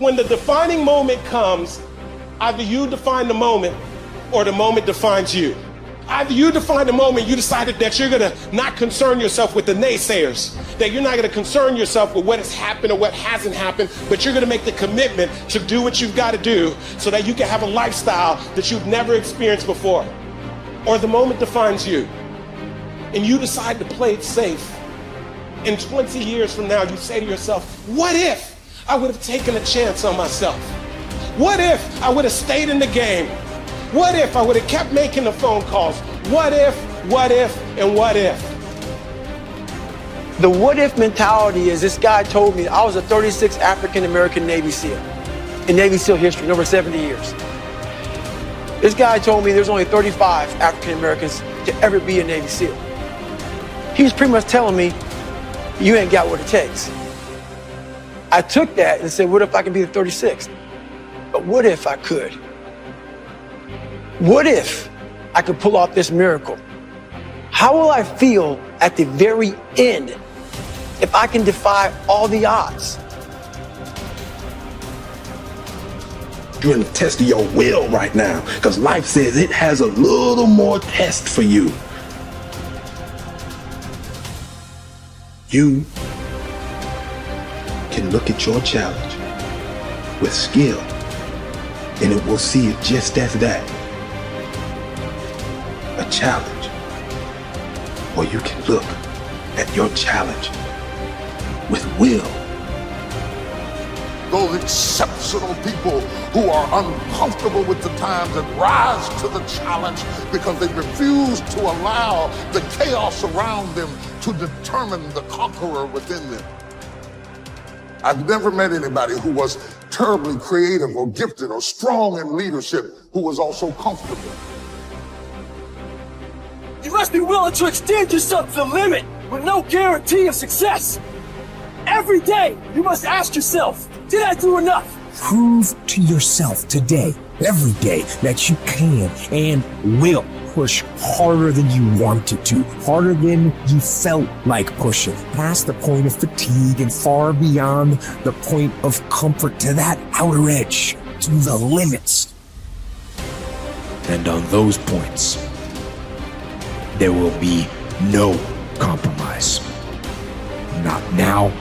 When the defining moment comes, either you define the moment or the moment defines you. Either you define the moment, you decided that you're gonna not concern yourself with the naysayers, that you're not gonna concern yourself with what has happened or what hasn't happened, but you're gonna make the commitment to do what you've gotta do so that you can have a lifestyle that you've never experienced before. Or the moment defines you, and you decide to play it safe. And 20 years from now, you say to yourself, what if I would have taken a chance on myself? What if I would have stayed in the game? What if I would have kept making the phone calls? What if, and what if? The what if mentality is, this guy told me I was a 36th African-American Navy SEAL in Navy SEAL history, over 70 years. This guy told me there's only 35 African-Americans to ever be a Navy SEAL. He was pretty much telling me, you ain't got what it takes. I took that and said, what if I can be the 36th? But what if I could? What if I could pull off this miracle? How will I feel at the very end if I can defy all the odds? You're in the test of your will right now, because life says it has a little more test for you. You can look at your challenge with skill, and it will see it just as that. A challenge. Or you can look at your challenge with will. Those exceptional people who are uncomfortable with the times and rise to the challenge because they refuse to allow the chaos around them to determine the conqueror within them. I've never met anybody who was terribly creative or gifted or strong in leadership who was also comfortable. You must be willing to extend yourself to the limit with no guarantee of success. Every day, you must ask yourself, did I do enough? Prove to yourself today, every day, that you can and will push harder than you wanted to, harder than you felt like pushing, past the point of fatigue and far beyond the point of comfort, to that outer edge, to the limits. And on those points, there will be no compromise. Not now,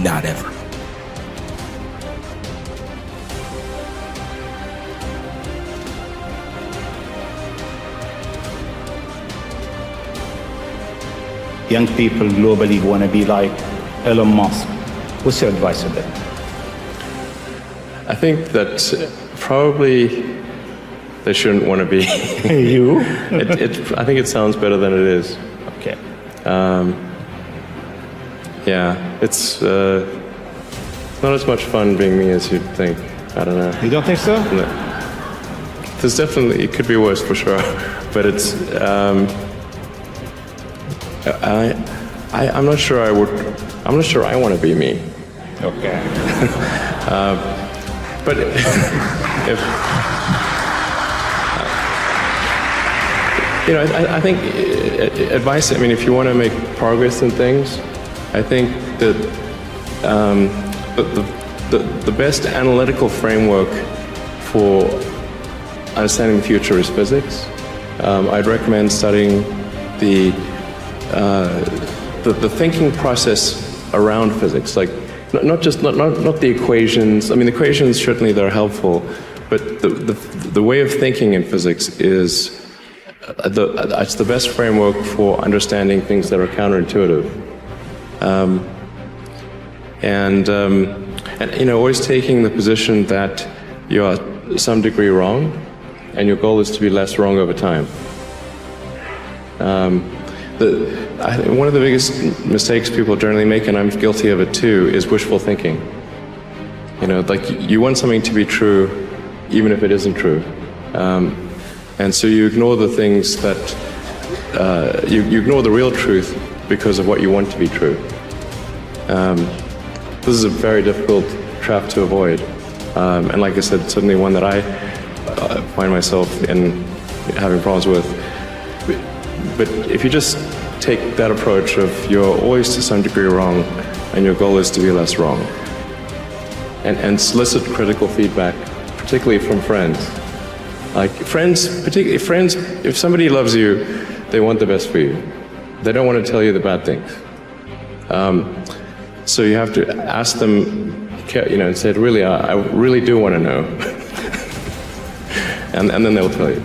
not ever. Young people globally who want to be like Elon Musk. What's your advice to them? I think that probably they shouldn't want to be. You? I think it sounds better than it is. Okay. Yeah, it's not as much fun being me as you'd think. I don't know. You don't think so? No. There's definitely, it could be worse for sure, but it's, I'm not sure I'm not sure I want to be me. Okay. But if, you know, I think advice, I mean, if you want to make progress in things, I think that the best analytical framework for understanding the future is physics. I'd recommend studying the thinking process around physics, like not the equations. I mean, the equations certainly they're helpful, but the way of thinking in physics is it's the best framework for understanding things that are counterintuitive. And you know, always taking the position that you are to some degree wrong, and your goal is to be less wrong over time. I think one of the biggest mistakes people generally make, and I'm guilty of it too, is wishful thinking. You know, like you want something to be true, even if it isn't true. And so you ignore the things that, you ignore the real truth because of what you want to be true. This is a very difficult trap to avoid. And like I said, certainly one that I find myself in having problems with. But if you just take that approach of you're always to some degree wrong and your goal is to be less wrong, and solicit critical feedback, particularly from friends. Like friends, particularly friends, if somebody loves you, they want the best for you. They don't want to tell you the bad things. So you have to ask them, and say, really, I really do want to know. and then they'll tell you.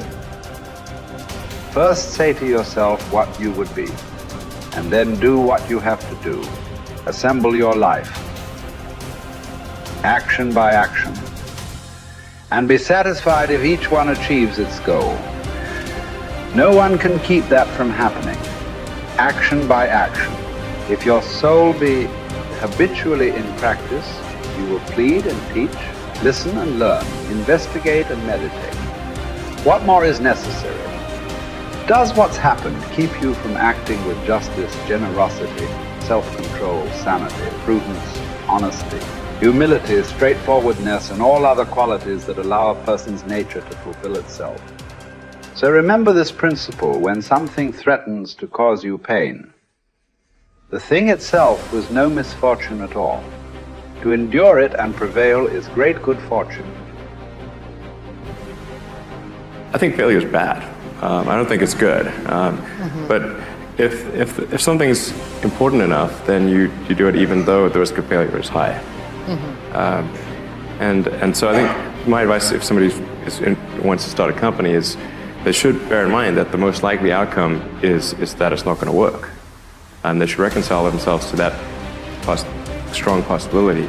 First say to yourself what you would be, and then do what you have to do. Assemble your life, action by action, and be satisfied if each one achieves its goal. No one can keep that from happening. Action by action. If your soul be habitually in practice, you will plead and teach, listen and learn, investigate and meditate. What more is necessary? Does what's happened keep you from acting with justice, generosity, self-control, sanity, prudence, honesty, humility, straightforwardness, and all other qualities that allow a person's nature to fulfill itself? So remember this principle when something threatens to cause you pain. The thing itself was no misfortune at all. To endure it and prevail is great good fortune. I think failure is bad. I don't think it's good. But if something's important enough, then you do it even though the risk of failure is high. And so I think my advice, if somebody wants to start a company, is they should bear in mind that the most likely outcome is that it's not going to work. And they should reconcile themselves to that strong possibility.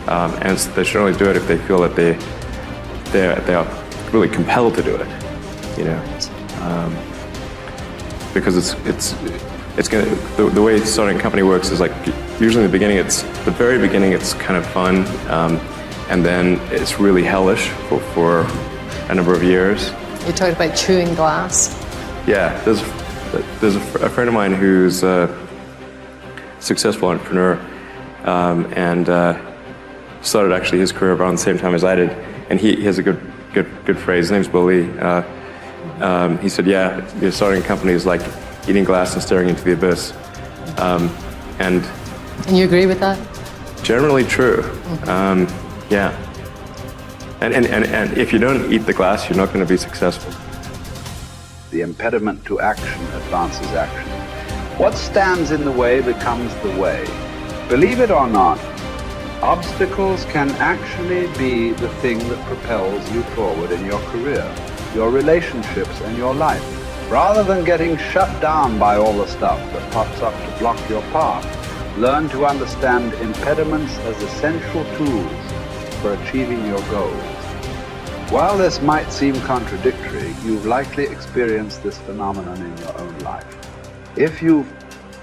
And they should only do it if they feel that they are really compelled to do it. Because it's going to, the way starting a company works is like, usually in the very beginning it's kind of fun, and then it's really hellish for a number of years. You talked about chewing glass. Yeah, there's a friend of mine who's a successful entrepreneur, and started actually his career around the same time as I did, and he has a good phrase. His name's Billy. He said, "Yeah, starting a company is like eating glass and staring into the abyss." And you agree with that? Generally true. Yeah. And if you don't eat the glass, you're not going to be successful. The impediment to action advances action. What stands in the way becomes the way. Believe it or not, obstacles can actually be the thing that propels you forward in your career, your relationships, and your life. Rather than getting shut down by all the stuff that pops up to block your path, learn to understand impediments as essential tools for achieving your goals. While this might seem contradictory, you've likely experienced this phenomenon in your own life. If you've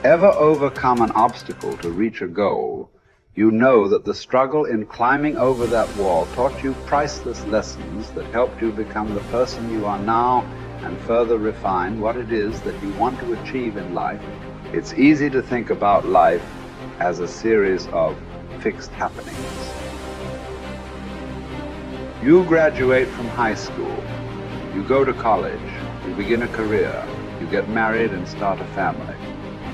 ever overcome an obstacle to reach a goal, you know that the struggle in climbing over that wall taught you priceless lessons that helped you become the person you are now and further refine what it is that you want to achieve in life. It's easy to think about life as a series of fixed happenings. You graduate from high school, you go to college, you begin a career, you get married and start a family.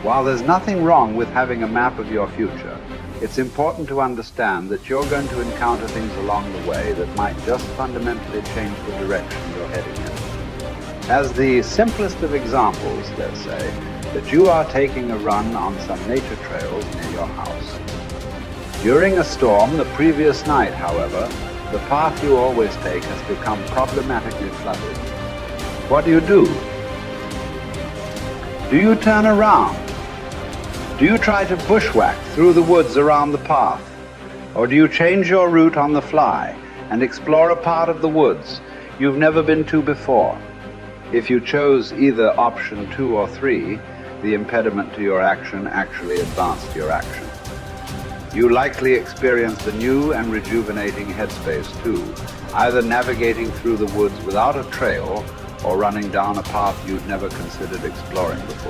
While there's nothing wrong with having a map of your future, it's important to understand that you're going to encounter things along the way that might just fundamentally change the direction you're heading in. As the simplest of examples, let's say, that you are taking a run on some nature trails near your house. During a storm the previous night, however, the path you always take has become problematically flooded. What do? Do you turn around? Do you try to bushwhack through the woods around the path? Or do you change your route on the fly and explore a part of the woods you've never been to before? If you chose either option 2 or 3, the impediment to your action actually advanced your action. You likely experienced a new and rejuvenating headspace too, either navigating through the woods without a trail or running down a path you'd never considered exploring before.